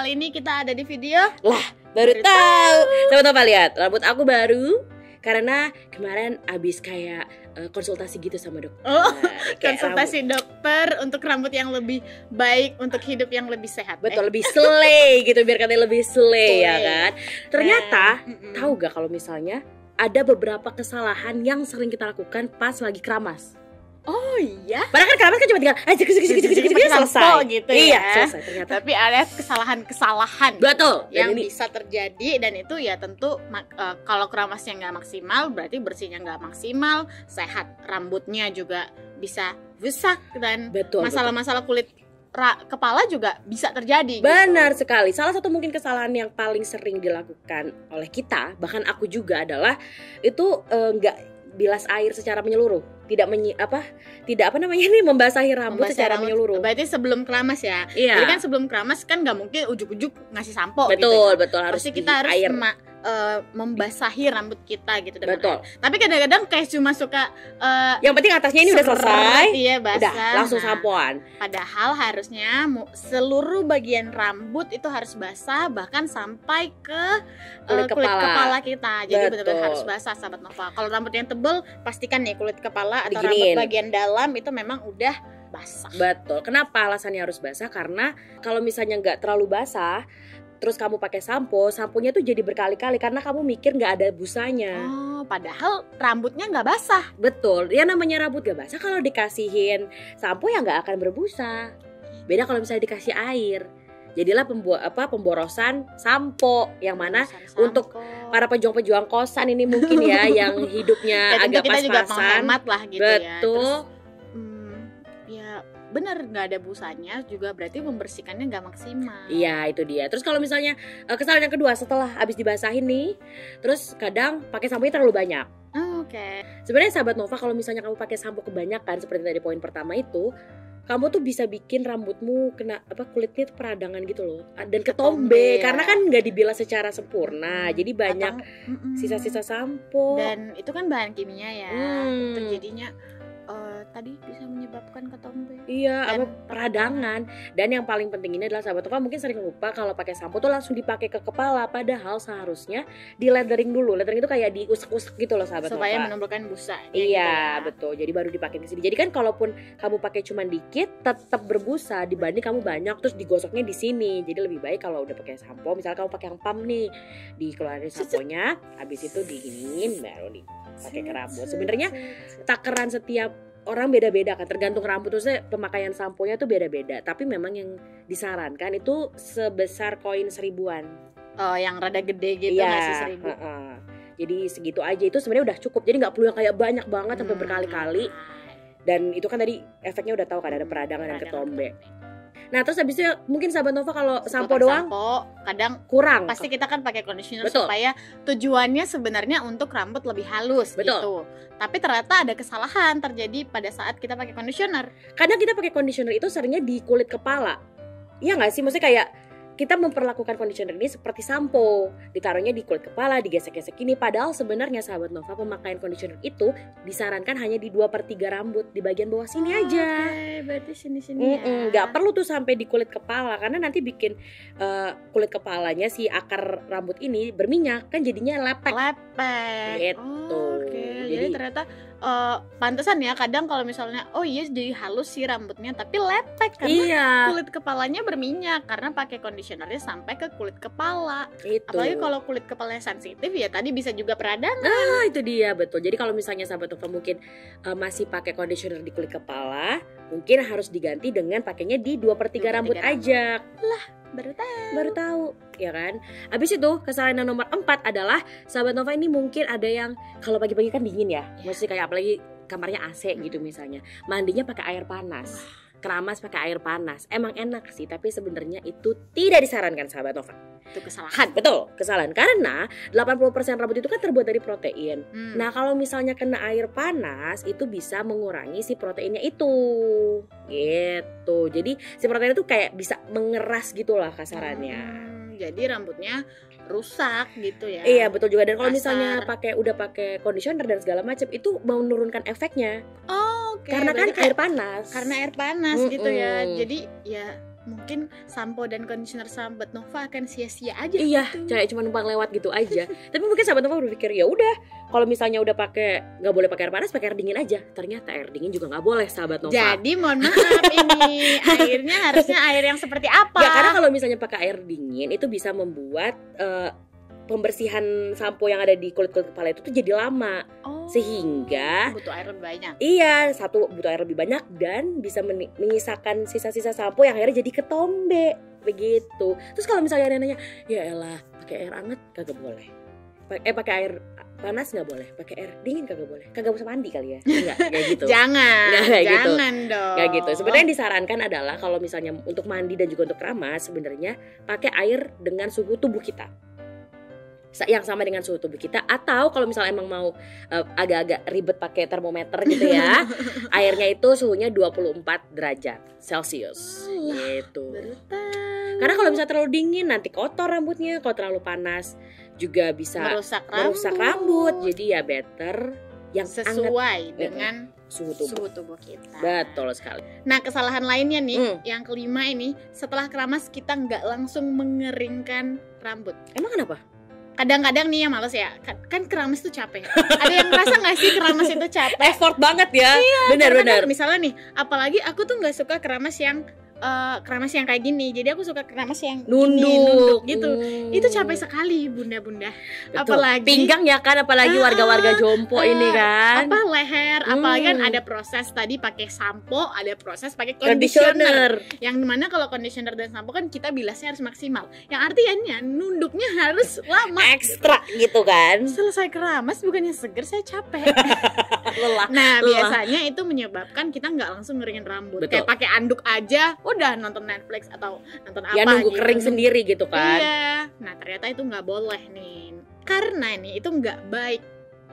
kali ini kita ada di video Lah, baru tahu. Sama-sama lihat, rambut aku baru karena kemarin abis kayak konsultasi gitu sama dokter. konsultasi dokter untuk rambut yang lebih baik, untuk hidup yang lebih sehat. Betul, lebih slay gitu, biar katanya lebih slay ya kan. Ternyata tahu gak kalau misalnya ada beberapa kesalahan yang sering kita lakukan pas lagi keramas. Oh iya. Padahal kan keramas kan cuma tinggal selesai gitu iya, ya. selesai ternyata. Tapi ada kesalahan-kesalahan Betul. yang ini bisa terjadi, dan itu ya tentu kalau keramasnya nggak maksimal berarti bersihnya nggak maksimal, sehat rambutnya juga bisa rusak, dan masalah-masalah kulit kepala juga bisa terjadi. Benar sekali. Salah satu mungkin kesalahan yang paling sering dilakukan oleh kita, bahkan aku juga, adalah itu nggak bilas air secara menyeluruh, tidak membasahi rambut secara menyeluruh. Berarti sebelum keramas ya. Iya. Jadi kan sebelum keramas kan nggak mungkin ujuk-ujuk ngasih sampo betul, gitu. Betul, harus pasti kita harus air. Membasahi rambut kita gitu dengan betul. air. Tapi kadang-kadang kayak cuma suka yang penting atasnya ini udah selesai. Iya, basah. Udah langsung sampoan. Padahal harusnya seluruh bagian rambut itu harus basah, bahkan sampai ke kulit kepala kita. Jadi benar-benar harus basah, sahabat Nova. Kalau rambut yang tebal, pastikan nih kulit kepala atau rambut bagian dalam itu memang udah basah. Betul. Kenapa alasannya harus basah? Karena kalau misalnya nggak terlalu basah, terus kamu pakai samponya tuh jadi berkali-kali karena kamu mikir nggak ada busanya. Oh, padahal rambutnya nggak basah. Betul. Ya namanya rambut gak basah, kalau dikasihin sampo ya nggak akan berbusa. Beda kalau misalnya dikasih air. Jadilah pemborosan sampo, yang mana untuk para pejuang-pejuang kosan ini mungkin ya yang hidupnya agak pas-pasan. Kita juga menghemat lah gitu. Betul. Ya. Terus, benar nggak ada busanya juga berarti membersihkannya nggak maksimal. Iya, itu dia. Terus kalau misalnya kesalahan yang kedua, setelah habis dibasahin nih, terus kadang pakai sampo terlalu banyak. Oke. Sebenarnya sahabat Nova, kalau misalnya kamu pakai sampo kebanyakan seperti tadi poin pertama itu, kamu tuh bisa bikin rambutmu kena kulitnya tuh peradangan gitu loh, dan ketombe karena kan nggak dibilas secara sempurna, jadi banyak sisa-sisa sampo. Dan itu kan bahan kimia ya, terjadinya tadi bisa menyebabkan ketombe. Iya, apa peradangan. Dan yang paling penting ini adalah sahabat Nova mungkin sering lupa kalau pakai sampo tuh langsung dipakai ke kepala, padahal seharusnya di leathering dulu. Leathering itu kayak diusek-usek gitu loh sahabat Nova. Supaya menimbulkan busa. Iya, gitu ya. Betul. Jadi baru dipakai ke sini. Jadi kan kalaupun kamu pakai cuma dikit tetap berbusa dibanding kamu banyak terus digosoknya di sini. Jadi lebih baik kalau udah pakai sampo, misalnya kamu pakai yang pump nih, dikeluarin samponya, habis itu dingin baru dipakai ke rambut. Sebenarnya takaran setiap orang beda-beda kan, tergantung rambut, terusnya pemakaian samponya tuh beda-beda. Tapi memang yang disarankan itu sebesar koin 1000-an. Oh, yang rada gede gitu, masih 1000. Jadi segitu aja itu sebenarnya udah cukup. Jadi nggak perlu yang kayak banyak banget sampai berkali-kali. Dan itu kan tadi efeknya udah tahu kan, ada peradangan dan ketombe. Nah terus habis itu mungkin sahabat Nova kalau sampo doang kadang kurang. Pasti kita kan pakai conditioner supaya tujuannya sebenarnya untuk rambut lebih halus gitu. Tapi ternyata ada kesalahan terjadi pada saat kita pakai conditioner. Kadang kita pakai conditioner itu seringnya di kulit kepala. Iya nggak sih? Maksudnya kayak kita memperlakukan conditioner ini seperti sampo, ditaruhnya di kulit kepala, digesek-gesek ini. Padahal sebenarnya sahabat Nova, pemakaian conditioner itu disarankan hanya di 2/3 rambut, di bagian bawah sini aja. Oke, berarti sini-sini ya. Gak perlu tuh sampai di kulit kepala, karena nanti bikin kulit kepalanya, si akar rambut ini berminyak, kan jadinya lepek. Gitu. Jadi ternyata pantesan ya kadang kalau misalnya jadi halus sih rambutnya tapi lepek karena kulit kepalanya berminyak karena pakai conditionernya sampai ke kulit kepala. Apalagi kalau kulit kepalanya sensitif ya tadi bisa juga peradangan. Itu dia, betul. Jadi kalau misalnya sahabat Nova mungkin masih pakai conditioner di kulit kepala, mungkin harus diganti dengan pakainya di 2/3 rambut aja. Lah, baru tahu ya kan. Habis itu kesalahan yang nomor 4 adalah sahabat Nova ini mungkin ada yang kalau pagi-pagi kan dingin ya. Maksudnya kayak apalagi kamarnya AC gitu misalnya, mandinya pakai air panas, keramas pakai air panas. Emang enak sih, tapi sebenarnya itu tidak disarankan sahabat Nova. Itu kesalahan. Betul, kesalahan karena 80% rambut itu kan terbuat dari protein. Nah, kalau misalnya kena air panas itu bisa mengurangi si proteinnya itu. Gitu. Jadi si protein itu kayak bisa mengeras gitulah kasarannya. Jadi rambutnya rusak gitu ya. Iya, betul juga. Dan kalau misalnya udah pakai conditioner dan segala macam itu menurunkan efeknya. Oh, oke. Karena kan air panas. Karena air panas gitu ya. Jadi ya mungkin sampo dan conditioner sahabat Nova akan sia-sia aja. Iya, gitu. kayak cuma numpang lewat gitu aja. Tapi mungkin sahabat Nova berpikir ya udah, kalau misalnya udah nggak boleh pakai air panas, pakai air dingin aja. Ternyata air dingin juga nggak boleh, sahabat Nova. Jadi mohon maaf ini airnya harusnya air yang seperti apa? Ya karena kalau misalnya pakai air dingin itu bisa membuat pembersihan sampo yang ada di kulit kepala itu tuh jadi lama, sehingga butuh air lebih banyak. Iya, satu butuh air lebih banyak dan bisa menyisakan sisa-sisa sampo yang akhirnya jadi ketombe begitu. Terus kalau misalnya ada nanya, ya elah pakai air hangat kagak boleh, pakai air panas nggak boleh, pakai air dingin kagak boleh, kagak usah mandi kali ya, enggak kayak gitu. Jangan gitu. Dong. Kayak gitu. Sebenarnya yang disarankan adalah kalau misalnya untuk mandi dan juga untuk keramas, sebenarnya pakai air dengan suhu tubuh kita yang sama dengan suhu tubuh kita, atau kalau misalnya emang mau agak-agak ribet pakai termometer gitu ya, airnya itu suhunya 24 derajat Celcius gitu. Karena kalau misalnya terlalu dingin nanti kotor rambutnya, kalau terlalu panas juga bisa merusak rambut. Jadi ya better yang sesuai dengan suhu tubuh kita. Betul sekali. Nah, kesalahan lainnya nih, yang kelima ini, setelah keramas kita nggak langsung mengeringkan rambut. Emang kenapa? Kadang-kadang nih yang males ya, kan keramas tuh capek. Ada yang ngerasa nggak sih keramas itu capek? Effort banget ya. Iya, benar-benar. Misalnya nih, apalagi aku tuh nggak suka keramas yang kayak gini. Jadi aku suka keramas yang nunduk gitu. Itu capek sekali bunda-bunda. Betul. Apalagi pinggang ya kan, apalagi warga-warga jompo ini kan. Apa leher, apalagi kan ada proses tadi pakai sampo, ada proses pakai conditioner. Yang dimana kalau conditioner dan sampo kan kita bilasnya harus maksimal. Yang artinya nunduknya harus lama. Ekstra gitu kan. Selesai keramas bukannya seger, saya capek. Lelah. Nah, biasanya itu menyebabkan kita nggak langsung ngeringin rambut. Betul. Kayak pakai anduk aja udah nonton Netflix atau nonton apa ya nunggu gitu. Kering sendiri gitu kan. Iya. Nah ternyata itu nggak boleh nih, karena ini itu nggak baik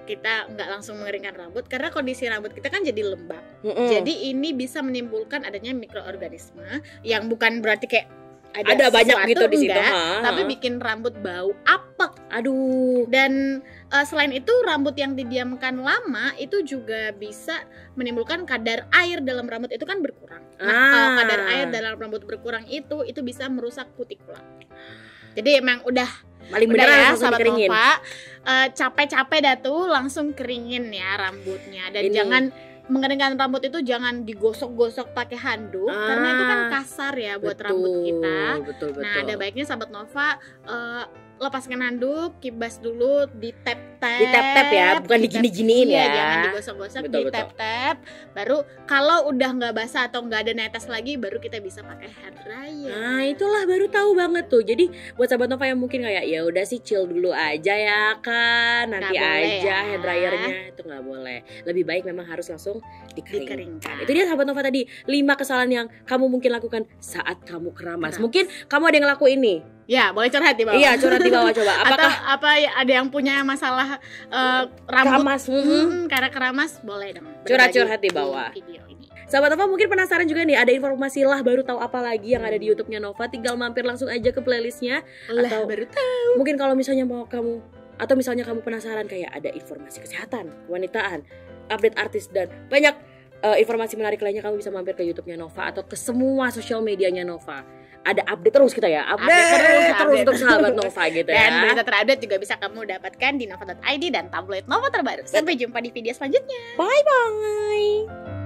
kita nggak langsung mengeringkan rambut, karena kondisi rambut kita kan jadi lembab. Jadi ini bisa menimbulkan adanya mikroorganisme yang bukan berarti kayak ada banyak gitu di situ, tapi bikin rambut bau apek. Aduh. Dan selain itu rambut yang didiamkan lama itu juga bisa menimbulkan kadar air dalam rambut itu kan berkurang. Nah, kalau kadar air dalam rambut berkurang itu bisa merusak kutikula. Jadi emang udah paling bener ya sahabat Nova, capek-capek dah tuh langsung keringin ya rambutnya, dan jangan mengeringkan rambut itu jangan digosok-gosok pakai handuk karena itu kan kasar ya buat rambut kita. Betul. Nah, ada baiknya sahabat Nova lepaskan handuk, kibas dulu, ditap-tap ya, bukan digini-giniin ya. Jangan digosok-gosok, ditap-tap. Baru kalau udah nggak basah atau nggak ada netes lagi, baru kita bisa pakai hair dryer. Nah, itulah baru tahu banget tuh. Jadi buat sahabat Nova yang mungkin kayak ya udah sih chill dulu aja ya kan, nanti aja hair dryernya, itu nggak boleh. Lebih baik memang harus langsung dikeringkan. Itu dia sahabat Nova tadi 5 kesalahan yang kamu mungkin lakukan saat kamu keramas. Mungkin kamu ada yang ngelakuin nih. Ya, boleh curhat di bawah. Iya, curhat di bawah coba. Apakah ada yang punya masalah rambut keramas? Karena keramas, boleh dong. Curhat di bawah. Video ini. Sahabat Nova mungkin penasaran juga nih, ada informasi lah baru tahu apa lagi yang ada di YouTube-nya Nova, tinggal mampir langsung aja ke playlistnya. Atau baru tahu. Mungkin kalau misalnya mau kamu, atau misalnya kamu penasaran kayak ada informasi kesehatan, kewanitaan, update artis dan banyak informasi menarik lainnya, kamu bisa mampir ke YouTube-nya Nova atau ke semua sosial medianya Nova. Ada update terus kita ya, update terus untuk sahabat Nova gitu ya. Dan berita terupdate juga bisa kamu dapatkan di nova.id dan tabloid Nova terbaru. Sampai jumpa di video selanjutnya. Bye bye.